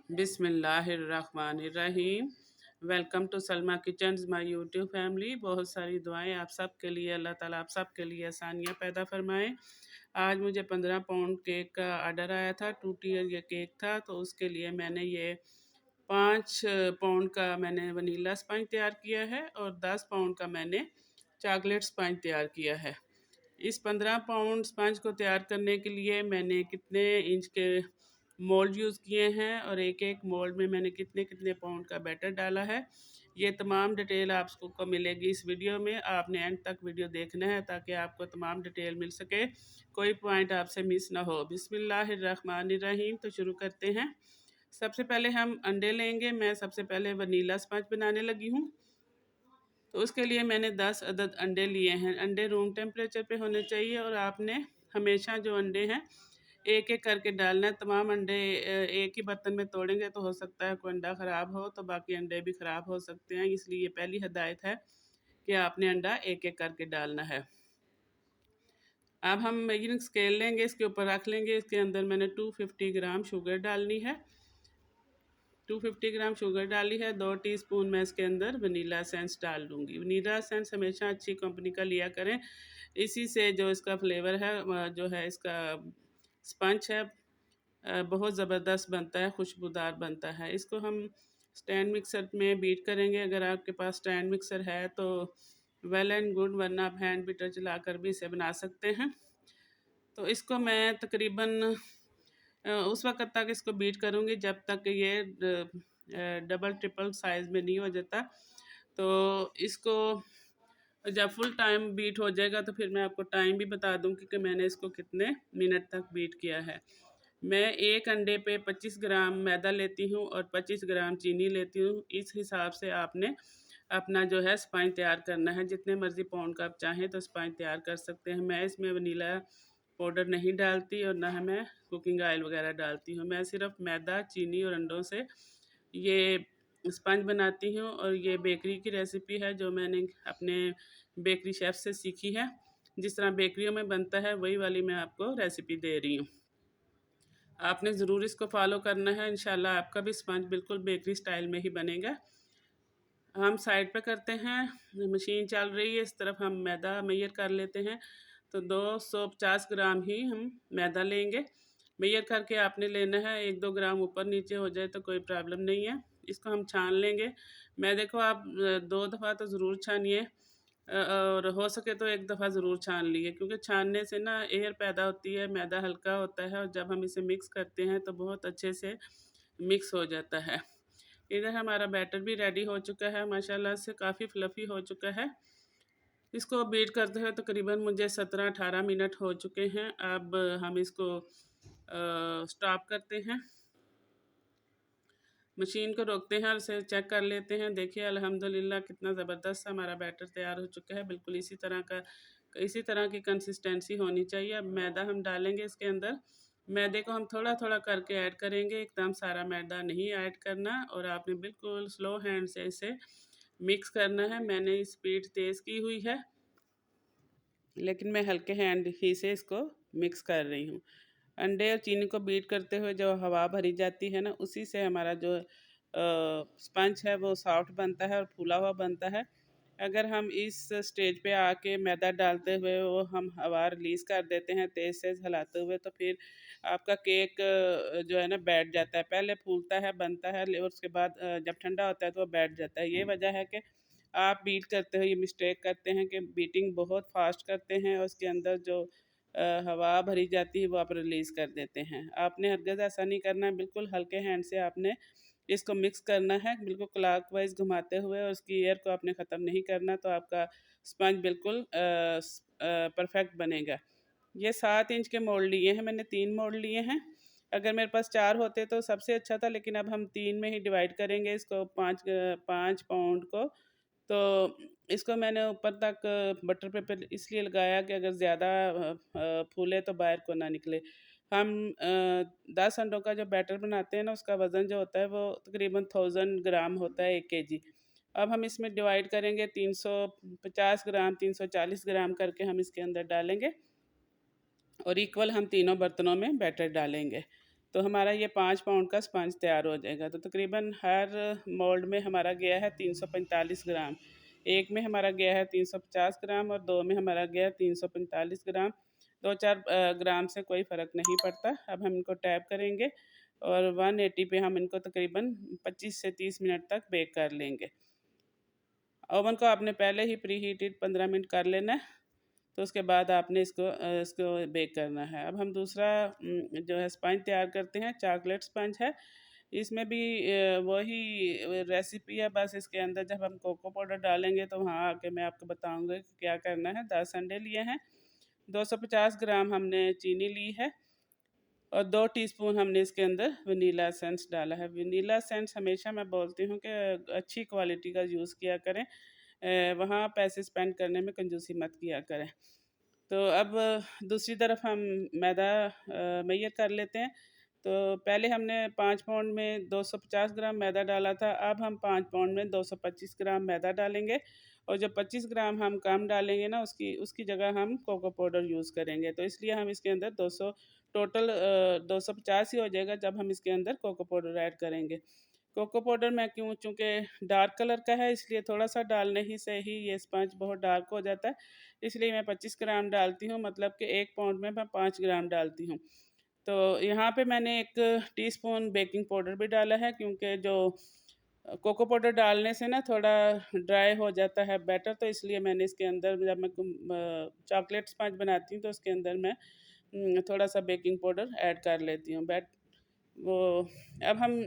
बिस्मिल्लाहिर्रहमानिर्रहीम। Welcome to Salma kitchens my YouTube family. बहुत सारी दुआएं आप सब के लिए। अल्लाह ताला आप सब के लिए आसानियां पैदा फरमाएं। आज मुझे 15 पाउंड केक का ऑर्डर आया था। 2 टियर ये केक था, तो उसके लिए मैंने ये 5 पाउंड का मैंने वनीला स्पंज तैयार किया है और 10 पाउंड का मैंने चॉकलेट स्पंज तैयार किया है। इस 15 पाउंड स्पंज को तैयार करने के लिए मैंने कितने इंच के मोल्ड यूज़ किए हैं और एक एक मोल्ड में मैंने कितने कितने पाउंड का बैटर डाला है, ये तमाम डिटेल आपको मिलेगी इस वीडियो में। आपने एंड तक वीडियो देखना है ताकि आपको तमाम डिटेल मिल सके, कोई पॉइंट आपसे मिस ना हो। बिस्मिल्लाहिर्रहमानिर्रहीम। तो शुरू करते हैं। सबसे पहले हम अंडे लेंगे। मैं सबसे पहले वनीला स्पंज बनाने लगी हूँ, तो उसके लिए मैंने 10 अदद अंडे लिए हैं। अंडे रूम टेम्परेचर पे होने चाहिए और आपने हमेशा जो अंडे हैं एक एक करके डालना है। तमाम अंडे एक ही बर्तन में तोड़ेंगे तो हो सकता है कोई अंडा ख़राब हो, तो बाकी अंडे भी ख़राब हो सकते हैं। इसलिए ये पहली हिदायत है कि आपने अंडा एक एक करके डालना है। अब हम मेजरिंग स्केल लेंगे, इसके ऊपर रख लेंगे। इसके अंदर मैंने 250 ग्राम शुगर डालनी है। 250 ग्राम शुगर डाली है। 2 टीस्पून मैं इसके अंदर वनीला एसेंस डाल दूँगी। वनीला एसेंस हमेशा अच्छी कंपनी का लिया करें, इसी से जो इसका फ्लेवर है जो है इसका स्पंज है बहुत ज़बरदस्त बनता है, खुशबूदार बनता है। इसको हम स्टैंड मिक्सर में बीट करेंगे। अगर आपके पास स्टैंड मिक्सर है तो वेल एंड गुड, वरना आप हैंड बीटर चलाकर भी इसे बना सकते हैं। तो इसको मैं तकरीबन उस वक़्त तक इसको बीट करूँगी जब तक ये डबल ट्रिपल साइज़ में नहीं हो जाता। तो इसको जब फुल टाइम बीट हो जाएगा तो फिर मैं आपको टाइम भी बता दूँगी कि मैंने इसको कितने मिनट तक बीट किया है। मैं एक अंडे पे 25 ग्राम मैदा लेती हूँ और 25 ग्राम चीनी लेती हूँ। इस हिसाब से आपने अपना जो है स्पंज तैयार करना है। जितने मर्ज़ी पाउंड का आप चाहें तो स्पंज तैयार कर सकते हैं। मैं इसमें वनीला पाउडर नहीं डालती और ना मैं कुकिंग ऑयल वगैरह डालती हूँ। मैं सिर्फ मैदा, चीनी और अंडों से ये स्पंज बनाती हूँ और ये बेकरी की रेसिपी है जो मैंने अपने बेकरी शेफ़ से सीखी है। जिस तरह बेकरियों में बनता है वही वाली मैं आपको रेसिपी दे रही हूँ। आपने ज़रूर इसको फ़ॉलो करना है। इंशाल्लाह आपका भी स्पंज बिल्कुल बेकरी स्टाइल में ही बनेगा। हम साइड पे करते हैं, मशीन चल रही है। इस तरफ हम मैदा मेजर कर लेते हैं। तो 250 ग्राम ही हम मैदा लेंगे। मेजर करके आपने लेना है। 1-2 ग्राम ऊपर नीचे हो जाए तो कोई प्रॉब्लम नहीं है। इसको हम छान लेंगे। मैदे को आप 2 दफ़ा तो ज़रूर छानिए और हो सके तो 1 दफ़ा ज़रूर छान लिए, क्योंकि छानने से ना एयर पैदा होती है, मैदा हल्का होता है और जब हम इसे मिक्स करते हैं तो बहुत अच्छे से मिक्स हो जाता है। इधर हमारा बैटर भी रेडी हो चुका है, माशाल्लाह से काफ़ी फ्लफ़ी हो चुका है। इसको बीट करते हुए तकरीबन मुझे 17-18 मिनट हो चुके हैं। अब हम इसको स्टॉप करते हैं, मशीन को रोकते हैं और इसे चेक कर लेते हैं। देखिए अल्हम्दुलिल्लाह कितना ज़बरदस्त हमारा बैटर तैयार हो चुका है। बिल्कुल इसी तरह की कंसिस्टेंसी होनी चाहिए। अब मैदा हम डालेंगे इसके अंदर। मैदे को हम थोड़ा थोड़ा करके ऐड करेंगे, एकदम सारा मैदा नहीं ऐड करना और आपने बिल्कुल स्लो हैंड से इसे मिक्स करना है। मैंने स्पीड तेज़ की हुई है, लेकिन मैं हल्के हैंड ही से इसको मिक्स कर रही हूँ। अंडे और चीनी को बीट करते हुए जो हवा भरी जाती है ना, उसी से हमारा जो स्पंज है वो सॉफ्ट बनता है और फूला हुआ बनता है। अगर हम इस स्टेज पे आके मैदा डालते हुए वो हम हवा रिलीज़ कर देते हैं तेज़ से हिलाते हुए, तो फिर आपका केक जो है ना बैठ जाता है। पहले फूलता है, बनता है और उसके बाद जब ठंडा होता है तो वो बैठ जाता है। ये वजह है कि आप बीट करते हो ये मिस्टेक करते हैं कि बीटिंग बहुत फास्ट करते हैं और उसके अंदर जो हवा भरी जाती है वो आप रिलीज़ कर देते हैं। आपने हरगिज़ ऐसा नहीं करना है, बिल्कुल हल्के हैंड से आपने इसको मिक्स करना है, बिल्कुल क्लॉकवाइज़ घुमाते हुए, और उसकी एयर को आपने ख़त्म नहीं करना, तो आपका स्पंज बिल्कुल परफेक्ट बनेगा। ये 7 इंच के मोल्ड लिए हैं मैंने, 3 मोल्ड लिए हैं। अगर मेरे पास 4 होते तो सबसे अच्छा था, लेकिन अब हम 3 में ही डिवाइड करेंगे इसको 5 पाउंड को। तो इसको मैंने ऊपर तक बटर पेपर इसलिए लगाया कि अगर ज़्यादा फूले तो बाहर को ना निकले। हम 10 अंडों का जो बैटर बनाते हैं ना, उसका वज़न जो होता है वो तकरीबन 1000 ग्राम होता है, 1 केजी। अब हम इसमें डिवाइड करेंगे, 350 ग्राम 340 ग्राम करके हम इसके अंदर डालेंगे और इक्वल हम तीनों बर्तनों में बैटर डालेंगे। तो हमारा ये 5 पाउंड का स्पंज तैयार हो जाएगा। तो तकरीबन हर मोल्ड में हमारा गया है 345 ग्राम। एक में हमारा गया है 350 ग्राम और 2 में हमारा गया है 345 ग्राम। 2-4 ग्राम से कोई फ़र्क नहीं पड़ता। अब हम इनको टैप करेंगे और 180 पे हम इनको तकरीबन 25 से 30 मिनट तक बेक कर लेंगे। ओवन को आपने पहले ही प्री हीटेड 15 मिनट कर लेना है, तो उसके बाद आपने इसको बेक करना है। अब हम दूसरा जो है स्पंज तैयार करते हैं, चॉकलेट स्पंज है। इसमें भी वही रेसिपी है, बस इसके अंदर जब हम कोको पाउडर डालेंगे तो वहाँ आके मैं आपको बताऊंगा कि क्या करना है। 10 अंडे लिए हैं, 250 ग्राम हमने चीनी ली है और 2 टीस्पून हमने इसके अंदर वनीला एसेंस डाला है। वनीला एसेंस हमेशा मैं बोलती हूँ कि अच्छी क्वालिटी का यूज़ किया करें, वहाँ पैसे स्पेंड करने में कंजूसी मत किया करें। तो अब दूसरी तरफ हम मैदा मैयर कर लेते हैं। तो पहले हमने 5 पाउंड में 250 ग्राम मैदा डाला था, अब हम 5 पाउंड में 225 ग्राम मैदा डालेंगे और जो 25 ग्राम हम कम डालेंगे ना, उसकी उसकी जगह हम कोको पाउडर यूज़ करेंगे। तो इसलिए हम इसके अंदर 200 टोटल 250 ही हो जाएगा जब हम इसके अंदर कोको पाउडर ऐड करेंगे। कोको पाउडर मैं क्यों, चूँकि डार्क कलर का है इसलिए थोड़ा-सा डालने ही से ही ये स्पंज बहुत डार्क हो जाता है, इसलिए मैं 25 ग्राम डालती हूँ, मतलब कि 1 पाउंड में मैं 5 ग्राम डालती हूँ। तो यहाँ पे मैंने 1 टीस्पून बेकिंग पाउडर भी डाला है, क्योंकि जो कोको पाउडर डालने से ना थोड़ा ड्राई हो जाता है बैटर, तो इसलिए मैंने इसके अंदर जब मैं चॉकलेट स्पंज बनाती हूँ तो उसके अंदर मैं थोड़ा-सा बेकिंग पाउडर ऐड कर लेती हूँ। वो अब हम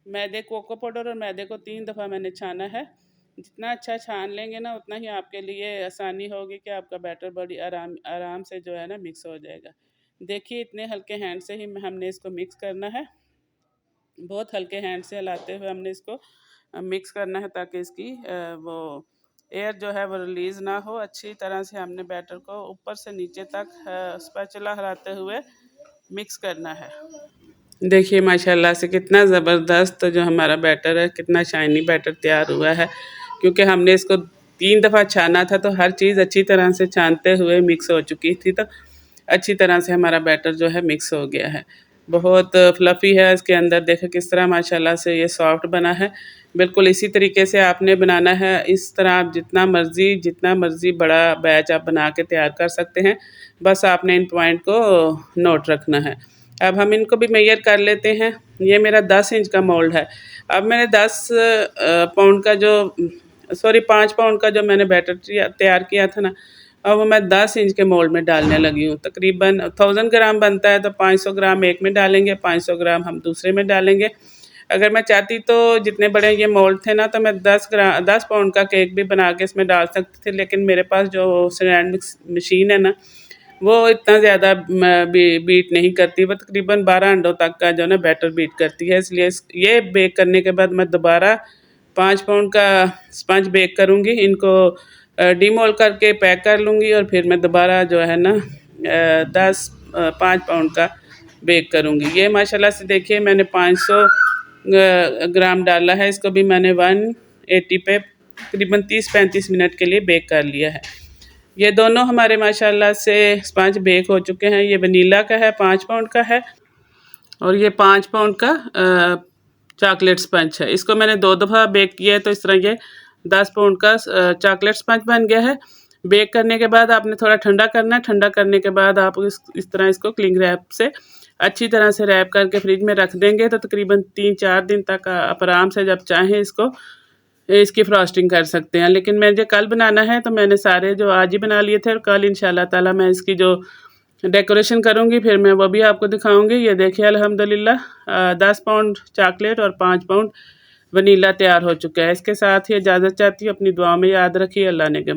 मैदे कोको पाउडर और मैदे को 3 दफ़ा मैंने छाना है। जितना अच्छा छान लेंगे ना, उतना ही आपके लिए आसानी होगी कि आपका बैटर बड़ी आराम आराम से जो है ना मिक्स हो जाएगा। देखिए इतने हल्के हैंड से ही हमने इसको मिक्स करना है। बहुत हल्के हैंड से हिलाते हुए हमने इसको मिक्स करना है, ताकि इसकी वो एयर जो है वो रिलीज़ ना हो। अच्छी तरह से हमने बैटर को ऊपर से नीचे तक स्पैचुला हिलाते हुए मिक्स करना है। देखिए माशाल्लाह से कितना ज़बरदस्त जो हमारा बैटर है, कितना शाइनी बैटर तैयार हुआ है। क्योंकि हमने इसको 3 दफ़ा छाना था, तो हर चीज़ अच्छी तरह से छानते हुए मिक्स हो चुकी थी, तो अच्छी तरह से हमारा बैटर जो है मिक्स हो गया है। बहुत फ्लफ़ी है, इसके अंदर देखें किस तरह माशाल्लाह से ये सॉफ्ट बना है। बिल्कुल इसी तरीके से आपने बनाना है। इस तरह आप जितना मर्ज़ी बड़ा बैच आप बना के तैयार कर सकते हैं। बस आपने इन पॉइंट को नोट रखना है। अब हम इनको भी मेजर कर लेते हैं। ये मेरा 10 इंच का मोल्ड है। अब मैंने 10 पाउंड का जो 5 पाउंड का जो मैंने बैटर तैयार किया था ना, अब वो मैं 10 इंच के मोल्ड में डालने लगी हूँ। तकरीबन 1000 ग्राम बनता है, तो 500 ग्राम एक में डालेंगे, 500 ग्राम हम दूसरे में डालेंगे। अगर मैं चाहती तो जितने बड़े ये मोल्ड थे ना, तो मैं 10 पाउंड का केक भी बना के इसमें डाल सकती थी, लेकिन मेरे पास जो सिरेमिक मशीन है ना, वो इतना ज़्यादा बीट नहीं करती। वो तकरीबन 12 अंडों तक का जो है ना बैटर बीट करती है। इसलिए ये बेक करने के बाद मैं दोबारा 5 पाउंड का स्पंज बेक करूँगी। इनको डीमोल्ड करके पैक कर लूँगी और फिर मैं दोबारा जो है ना 5 पाउंड का बेक करूँगी। ये माशाल्लाह से देखिए मैंने 500 ग्राम डाला है। इसको भी मैंने 180 पे तकरीबन 30-35 मिनट के लिए बेक कर लिया है। ये दोनों हमारे माशाल्लाह से स्पंज बेक हो चुके हैं। ये वनीला का है, 5 पाउंड का है, और ये 5 पाउंड का चॉकलेट स्पंज है। इसको मैंने 2 दफ़ा बेक किया है, तो इस तरह ये 10 पाउंड का चॉकलेट स्पंज बन गया है। बेक करने के बाद आपने थोड़ा ठंडा करना है। ठंडा करने के बाद आप इस तरह इसको क्लिंग रैप से अच्छी तरह से रैप करके फ्रिज में रख देंगे, तो तकरीबन 3-4 दिन तक आप आराम से जब चाहें इसकी फ्रॉस्टिंग कर सकते हैं। लेकिन मुझे कल बनाना है, तो मैंने सारे जो आज ही बना लिए थे, और कल इंशाल्लाह ताला मैं इसकी जो डेकोरेशन करूँगी फिर मैं वो भी आपको दिखाऊँगी। ये देखिए अल्हम्दुलिल्लाह 10 पाउंड चॉकलेट और 5 पाउंड वनीला तैयार हो चुका है। इसके साथ ही इजाज़त चाहती हूँ। अपनी दुआ में याद रखिए। अल्लाह ने के